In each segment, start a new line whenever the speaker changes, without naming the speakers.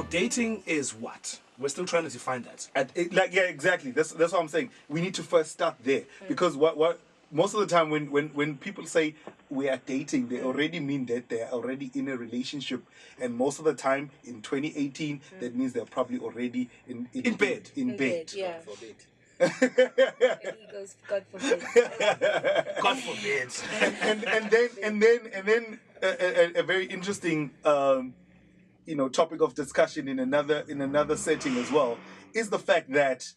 dating is what? We're still trying to define that.
Yeah, exactly. That's what I'm saying. We need to first start there because what most of the time when people say we are dating, they already mean that they're already in a relationship, and most of the time in 2018 that means they're probably already in bed. In bed.
Yeah.
God forbid.
He goes, God forbid.
God forbid.
and then a very interesting topic of discussion in another setting as well is the fact that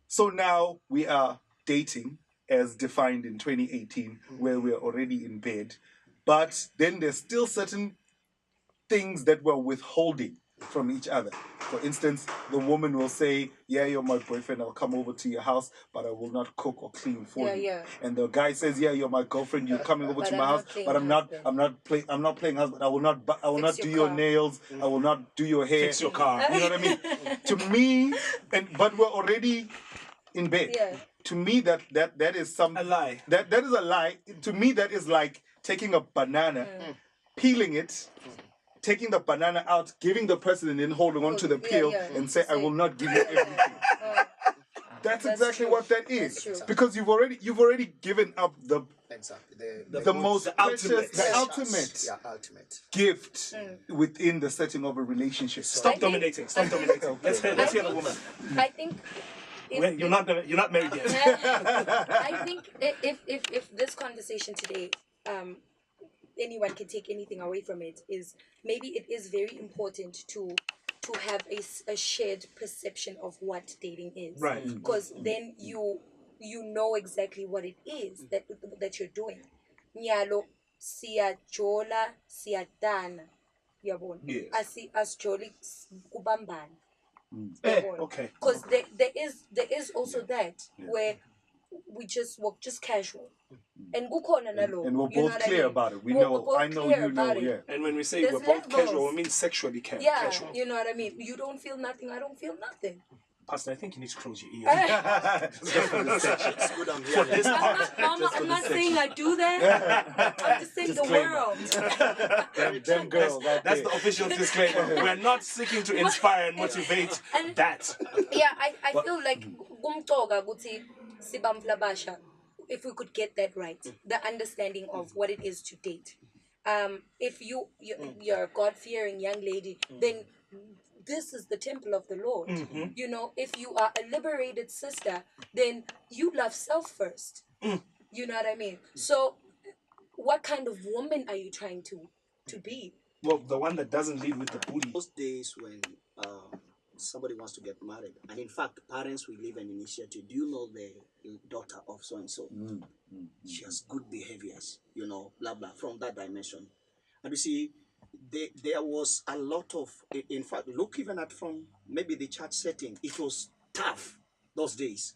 so now we are dating as defined in 2018 where we're already in bed, but then there's still certain things that we're withholding from each other. For instance, the woman will say, yeah, you're my boyfriend, I'll come over to your house, but I will not cook or clean for you.
Yeah.
And the guy says, yeah, you're my girlfriend, you're coming over to my house, but I'm not playing husband. I will not do your nails, I will not do your hair.
Fix your car.
You know what I mean? To me, but we're already in bed.
Yeah.
To me, that is
a lie.
That is a lie. To me, that is like taking a banana, peeling it, taking the banana out, giving the person, and then holding on to the peel and say, I will not give you everything. That's exactly
true.
what that is. Because you've already given up the ultimate gift within the setting of a relationship.
Stop dominating. Let's hear the woman.
I think
you're not married yet.
I think if this conversation today, anyone can take anything away from it, is maybe it is very important to have a shared perception of what dating is,
right?
Because then you know exactly what it is that you're doing. Nyalo siyajola siyadana, yabona. Asijoli kubambana.
Okay.
Because there is also that where we just walk just casual. And
we're both clear about it. I know you know, yeah.
And when we say we're both casual, we mean sexually casual.
You know what I mean? You don't feel nothing, I don't feel nothing.
Pastor, I think you need to close your ears.
I'm not saying I do that. I'm just saying disclaimer. The world.
Them girls.
That's the official disclaimer. We're not seeking to inspire and motivate that.
Yeah, I feel like if we could get that right, the understanding of what it is to date. If you're a God-fearing young lady, then this is the temple of the Lord.
Mm-hmm.
You know, if you are a liberated sister, then you love self first. You know what I mean? So, what kind of woman are you trying to be?
Well, the one that doesn't lead with the booty.
Those days when somebody wants to get married, and in fact, parents will leave an initiative. Do you know the daughter of so and so? She has good behaviors, blah blah. From that dimension, and you see. There was a lot of, in fact, look even at from maybe the church setting, it was tough those days.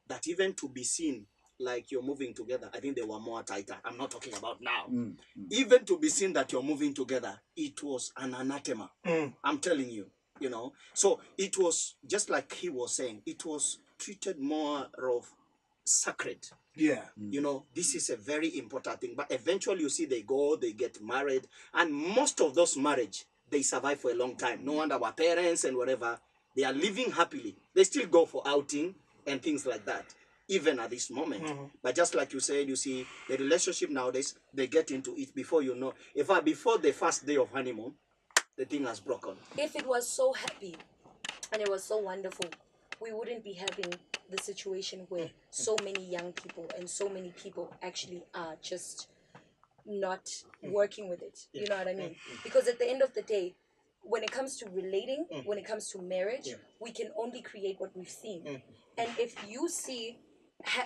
That even to be seen like you're moving together, I think they were more tighter. I'm not talking about now. Even to be seen that you're moving together, it was an anathema. I'm telling you, So it was, just like he was saying, it was treated more of sacred.
Yeah.
This is a very important thing. But eventually you see they get married. And most of those marriage, they survive for a long time. No wonder our parents and whatever, they are living happily. They still go for outing and things like that, even at this moment. But just like you said, you see, the relationship nowadays, they get into it before you know. Before the first day of honeymoon, the thing has broken.
If it was so happy and it was so wonderful, we wouldn't be having the situation where so many young people and so many people actually are just not working with it. You know what I mean? Because at the end of the day, when it comes to relating, when it comes to marriage, we can only create what we've seen. And if you see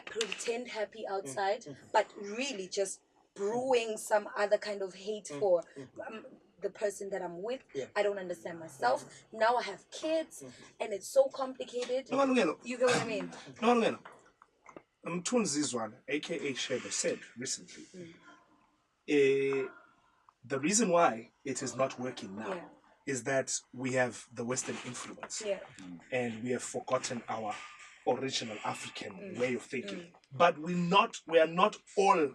pretend happy outside, but really just brewing some other kind of hate for the person that I'm with, I don't understand myself. Now I have kids, and it's so complicated. You get what I mean?
No. Tunzizwana, aka Shiba, said recently, the reason why it is not working now is that we have the Western influence, and we have forgotten our original African way of thinking. But we are not all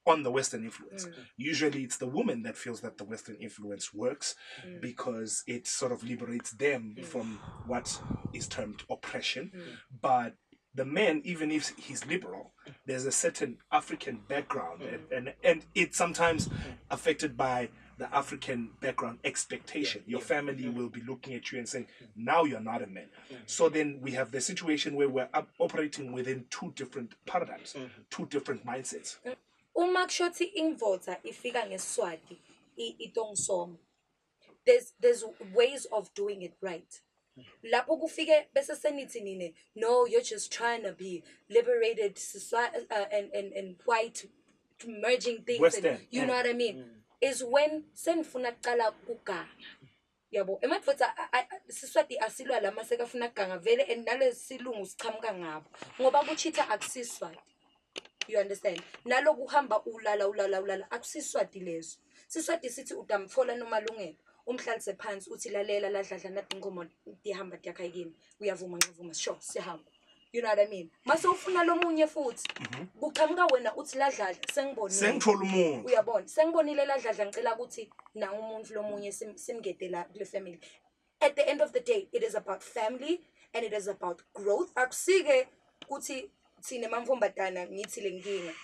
on the Western influence. Usually it's the woman that feels that the Western influence works because it sort of liberates them from what is termed oppression. But the man, even if he's liberal, there's a certain African background, and it's sometimes affected by the African background expectation. Your family will be looking at you and saying, now you're not a man. So then we have the situation where we're operating within two different paradigms, two different mindsets.
Uma kushothi ingvoza ifika ngeSiswati itongisoma. There's ways of doing it right. Lapho kufike bese senithi nine, no, you're just trying to be liberated society and white merging things.
Western.
And, you know what I mean? Is when senifuna kuqala ukuganga. Yabo, emadvodza Siswati asilwa la masekafuna kuganga vele and nale silungu sichamuka ngabo. Ngoba kuchitha akusiswati. You understand? Naloku hamba ulala akusiswati lezo. Siswati sithi utamtfola nomalungelo. Umhlalise phansi uthi lalela ladladla nathi inkomo dihamba diyakhayikini. Uyavuma ngivuma sure siyahamba. You know what I mean? Mase ufuna lomunye futhi. Kuqhamuka wena uthi ladladla sengibonile.
Sengithola umuntu.
Uyabona? Sengibonile ladladla ngicela ukuthi na umuntu lomunye simgede la kule family. At the end of the day, it is about family and it is about growth. Akusike ukuthi thina mamfombatana ngithi lenkinga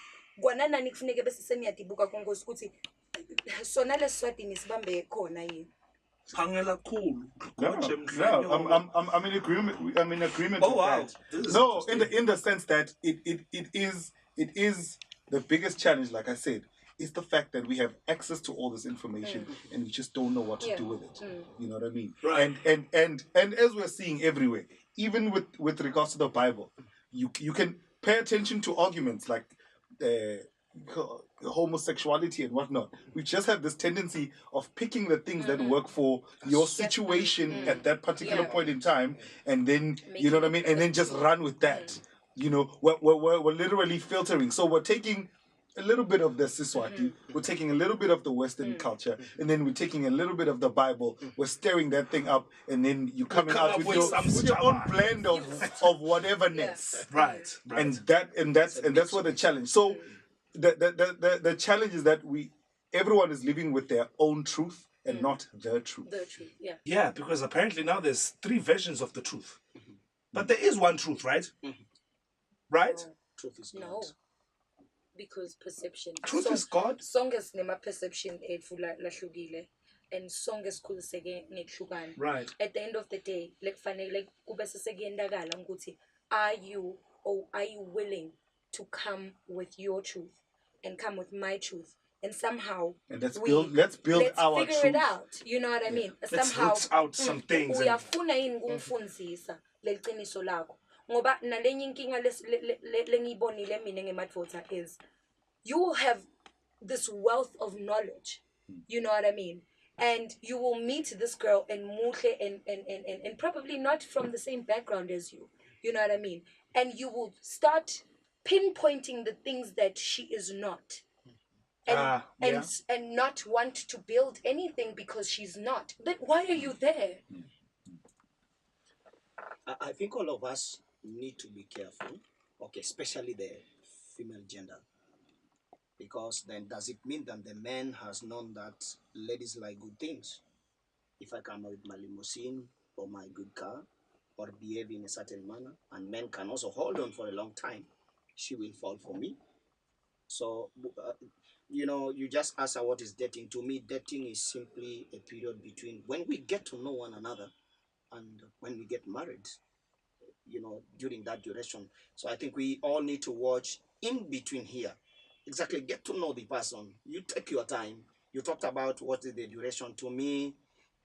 kwana nani kufuneka bese seniyadibuka kongosi ukuthi sona lesiswatini sibambe khona yini
Phangela khulu.
I'm in agreement. I'm in agreement.
Oh
with
wow!
that. No, in the sense that it is the biggest challenge. Like I said, is the fact that we have access to all this information and we just don't know what to do with it. You know what I mean?
Right.
And as we're seeing everywhere, even with regards to the Bible, you can pay attention to arguments like homosexuality and whatnot. We just have this tendency of picking the things that work for your situation at that particular point in time, and then you know what I mean, and then just run with that. You know, we're literally filtering. So we're taking a little bit of the Siswati, we're taking a little bit of the Western culture, and then we're taking a little bit of the Bible. We're stirring that thing up, and then you're coming out with your own blend of whateverness.
Right.
And that's what the challenge. So the challenge is that everyone is living with their own truth and not the truth.
the truth.
Yeah, because apparently now there's three versions of the truth, but there is one truth, right? Right?
Truth is
No,
not.
because perception.
Truth is God.
Songes nema perception etfu lahlukile and songes khuliseke ngekuhlukana.
Right.
At the end of the day, kufanele kube sesekuyendakala ukuthi are you willing to come with your truth and come with my truth and somehow
And let's build our
figure
truth.
it out. You know what I mean?
Let's
Somehow
root out some things.
uyafuna yini kumfundzisa leqiniso lakho ngoba nalenye inkinga lengiyibonile mina ngemadvodza is you have this wealth of knowledge. You know what I mean? And you will meet this girl and muhle and probably not from the same background as you. You know what I mean? And you will start pinpointing the things that she is not. And not want to build anything because she's not. But why are you there?
I think all of us need to be careful, okay, especially the female gender. Because then does it mean that the man has known that ladies like good things? If I come with my limousine or my good car or behave in a certain manner, and men can also hold on for a long time, she will fall for me. So, you just ask her what is dating. To me, dating is simply a period between when we get to know one another and when we get married, during that duration. So I think we all need to watch in between here. Exactly, get to know the person. You take your time. You talked about what is the duration. To me,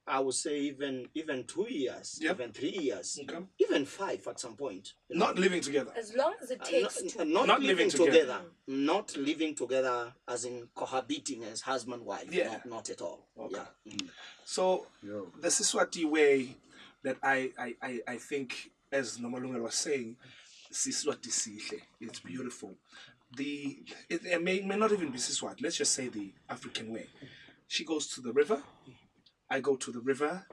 I would say even 2 years, even 3 years, even 5 at some point.
Not living together.
As long as it takes two.
Not living together. Not living together as in cohabiting as husband wife.
Yeah.
Not at all.
Okay.
Yeah.
So the Siswati way that I think, as Nomalunga was saying, Siswati sihle, it's beautiful. It may not even be Siswati. Let's just say the African way. She goes to the river. I go to the river.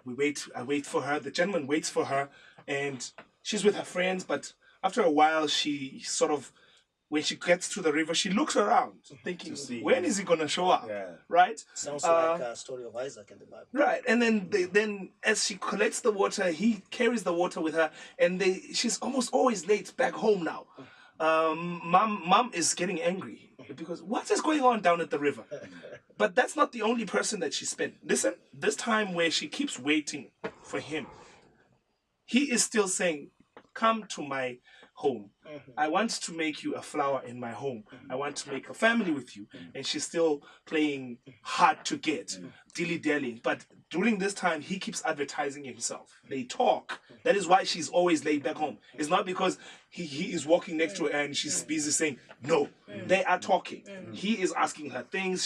I wait for her. The gentleman waits for her, and she's with her friends. But after a while, she sort of when she gets to the river, she looks around, thinking,
To see.
when is he gonna show up?
Yeah.
Right?
Sounds like a story of Isaac in the Bible.
Right, and then as she collects the water, he carries the water with her, and she's almost always late back home now. Mom is getting angry because what is going on down at the river? But that's not the only person that she spent. Listen, this time where she keeps waiting for him, he is still saying, "Come to my home. I want to make you a flower in my home. I want to make a family with you." And she's still playing hard to get, dilly-dallying. But during this time, he keeps advertising himself. They talk. That is why she's always late back home. It's not because he is walking next to her and she's busy saying, no. They are talking. He is asking her things.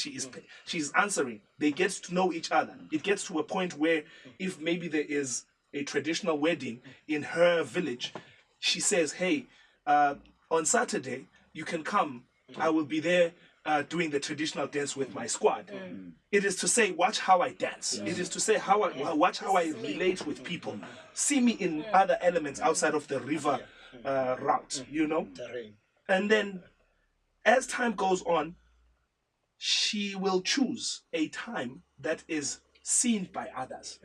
She's answering. They get to know each other. It gets to a point where if maybe there is a traditional wedding in her village, she says, hey, on Saturday, you can come. I will be there doing the traditional dance with my squad. It is to say, watch how I dance. It is to say, watch how I relate with people. See me in other elements outside of the river route, you know?
Terrain.
And then as time goes on, she will choose a time that is seen by others.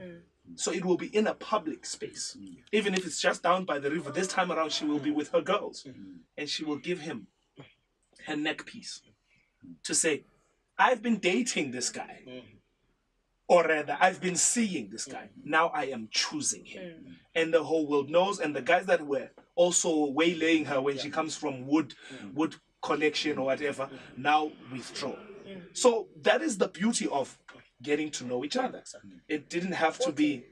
So it will be in a public space. Even if it's just down by the river, this time around she will be with her girls. And she will give him her neck piece to say, I've been dating this guy. Or rather, I've been seeing this guy. Now I am choosing him. And the whole world knows. And the guys that were also waylaying her when she comes from wood collection or whatever, now withdraw. So that is the beauty of getting to know each other. It didn't have to be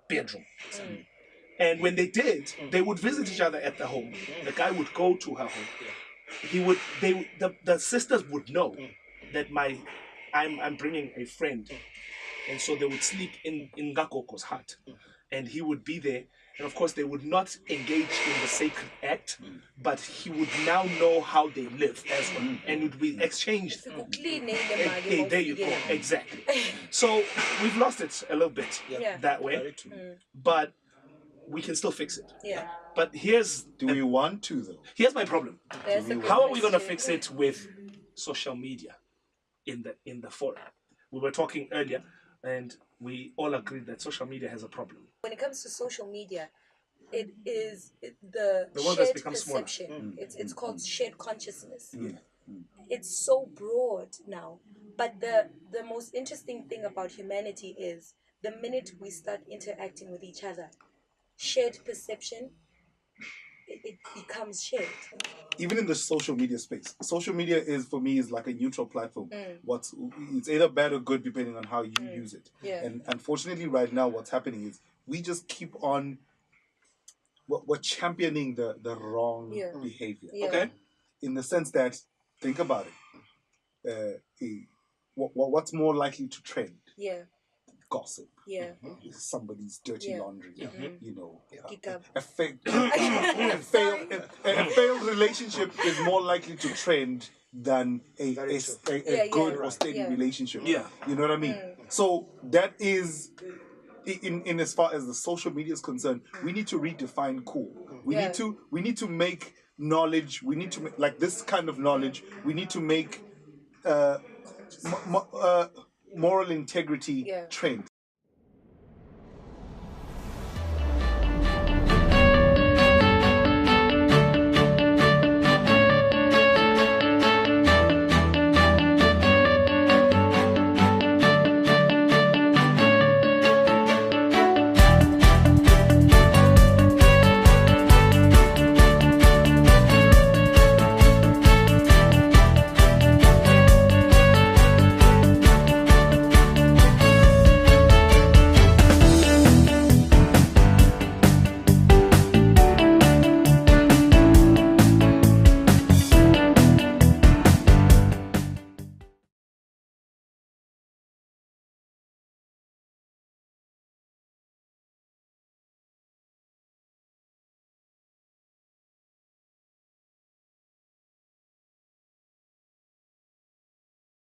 bedroom. And when they did, they would visit each other at the home. The guy would go to her home. The sisters would know that I'm bringing a friend, and so they would sleep in Ngakoko's hut, and he would be there. And of course, they would not engage in the sacred act, but he would now know how they live as well, and it would be exchanged. Hey, there you go, exactly. So we've lost it a little bit that way, but we can still fix it.
Yeah.
But
do we want to though?
Here's my problem.
That's a good
How are we going to
question.
fix it with social media in the forum? We were talking earlier, and we all agreed that social media has a problem.
When it comes to social media, it is
The
the
world has
shared
become smaller.
perception. It's called shared consciousness.
Yeah.
It's so broad now. But the most interesting thing about humanity is the minute we start interacting with each other, shared perception, it becomes shared.
Even in the social media space, social media is for me is like a neutral platform. It's either bad or good depending on how you use it.
Yeah.
And unfortunately, right now, what's happening is we just keep on. We're championing the wrong behavior.
Yeah.
Okay.
In the sense that, think about it. What's more likely to trend?
Yeah.
Gossip.
Yeah.
Somebody's dirty laundry. You know,
Pick up.
a failed relationship is more likely to trend than a good or steady relationship.
Yeah.
You know what I mean? So that is in as far as the social media is concerned, we need to redefine cool. We need to make knowledge. We need to make, like this kind of knowledge. We need to make moral integrity trend.